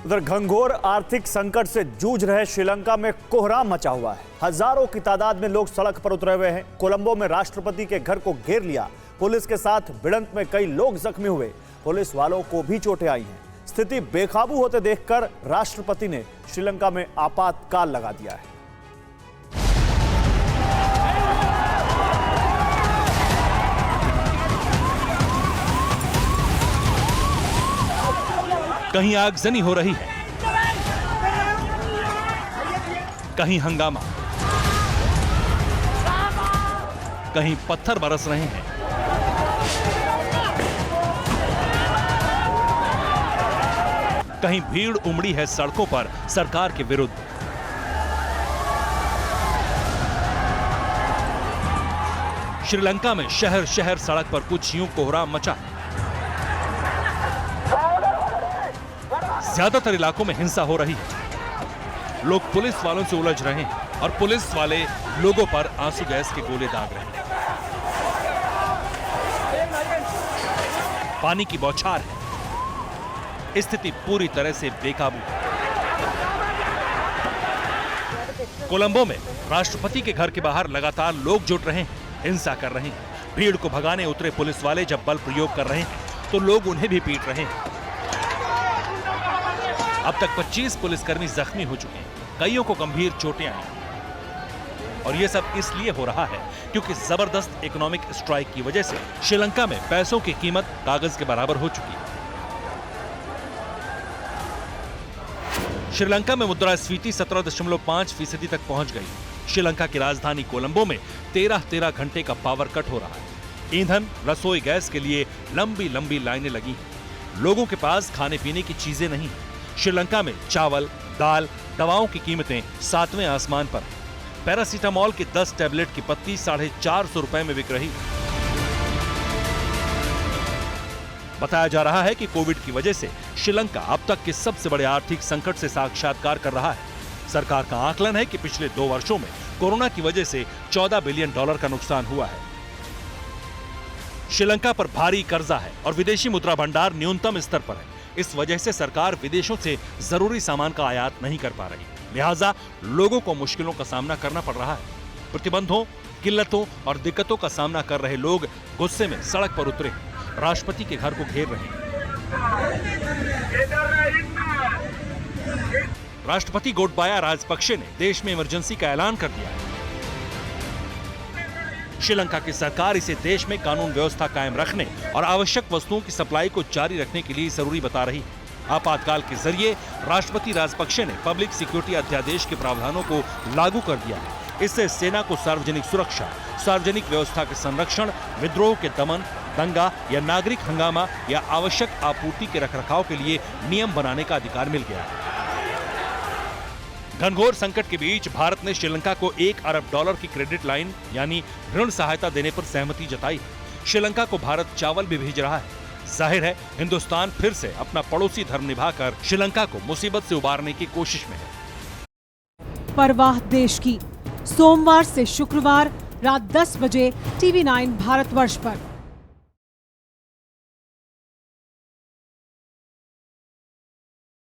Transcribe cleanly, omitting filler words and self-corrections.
उधर घंघोर आर्थिक संकट से जूझ रहे श्रीलंका में कोहराम मचा हुआ है। हजारों की तादाद में लोग सड़क पर उतरे हुए हैं। कोलंबो में राष्ट्रपति के घर को घेर लिया। पुलिस के साथ भिड़ंत में कई लोग जख्मी हुए। पुलिस वालों को भी चोटें आई हैं। स्थिति बेकाबू होते देखकर राष्ट्रपति ने श्रीलंका में आपातकाल लगा दिया है। कहीं आगजनी हो रही है, कहीं हंगामा, कहीं पत्थर बरस रहे हैं। कहीं भीड़ उमड़ी है सड़कों पर सरकार के विरुद्ध। श्रीलंका में शहर शहर सड़क पर कुछ यूं कोहराम मचा। ज्यादातर इलाकों में हिंसा हो रही है। लोग पुलिस वालों से उलझ रहे हैं और पुलिस वाले लोगों पर आंसू गैस के गोले दाग रहे हैं। पानी की बौछार है। स्थिति पूरी तरह से बेकाबू है। कोलंबो में राष्ट्रपति के घर के बाहर लगातार लोग जुट रहे हैं, हिंसा कर रहे हैं। भीड़ को भगाने उतरे पुलिस वाले जब बल प्रयोग कर रहे हैं तो लोग उन्हें भी पीट रहे हैं। अब तक 25 पुलिसकर्मी जख्मी हो चुके हैं। कईयों को गंभीर चोटें आई और यह सब इसलिए हो रहा है क्योंकि जबरदस्त इकोनॉमिक स्ट्राइक की वजह से श्रीलंका में पैसों की कीमत कागज के बराबर हो चुकी है। श्रीलंका में मुद्रास्फीति 17.5% तक पहुंच गई। श्रीलंका की राजधानी कोलंबो में 13 घंटे का पावर कट हो रहा है। ईंधन, रसोई गैस के लिए लंबी लंबी लाइनें लगी हैं। लोगों के पास खाने पीने की चीजें नहीं। श्रीलंका में चावल, दाल, दवाओं की कीमतें 7वें आसमान पर। पैरासीटामोल की 10 टैबलेट की पत्ती 450 रुपए में बिक रही। बताया जा रहा है कि कोविड की वजह से श्रीलंका अब तक के सबसे बड़े आर्थिक संकट से साक्षात्कार कर रहा है। सरकार का आकलन है कि पिछले 2 वर्षों में कोरोना की वजह से $14 बिलियन का नुकसान हुआ है। श्रीलंका पर भारी कर्जा है और विदेशी मुद्रा भंडार न्यूनतम स्तर पर है। इस वजह से सरकार विदेशों से जरूरी सामान का आयात नहीं कर पा रही। लिहाजा लोगों को मुश्किलों का सामना करना पड़ रहा है। प्रतिबंधों, किल्लतों और दिक्कतों का सामना कर रहे लोग गुस्से में सड़क पर उतरे, राष्ट्रपति के घर को घेर रहे हैं। राष्ट्रपति गोटबाया राजपक्षे ने देश में इमरजेंसी का ऐलान कर दिया है। श्रीलंका की सरकार इसे देश में कानून व्यवस्था कायम रखने और आवश्यक वस्तुओं की सप्लाई को जारी रखने के लिए जरूरी बता रही है। आपातकाल के जरिए राष्ट्रपति राजपक्षे ने पब्लिक सिक्योरिटी अध्यादेश के प्रावधानों को लागू कर दिया है। इससे सेना को सार्वजनिक सुरक्षा, सार्वजनिक व्यवस्था के संरक्षण, विद्रोह के दमन, दंगा या नागरिक हंगामा या आवश्यक आपूर्ति के रखरखाव के लिए नियम बनाने का अधिकार मिल गया है। घनघोर संकट के बीच भारत ने श्रीलंका को $1 अरब की क्रेडिट लाइन यानी ऋण सहायता देने पर सहमति जताई है। श्रीलंका को भारत चावल भी भेज रहा है। जाहिर है हिंदुस्तान फिर से अपना पड़ोसी धर्म निभाकर श्रीलंका को मुसीबत से उबारने की कोशिश में है। परवाह देश की, सोमवार से शुक्रवार रात 10 बजे TV9 भारतवर्ष पर।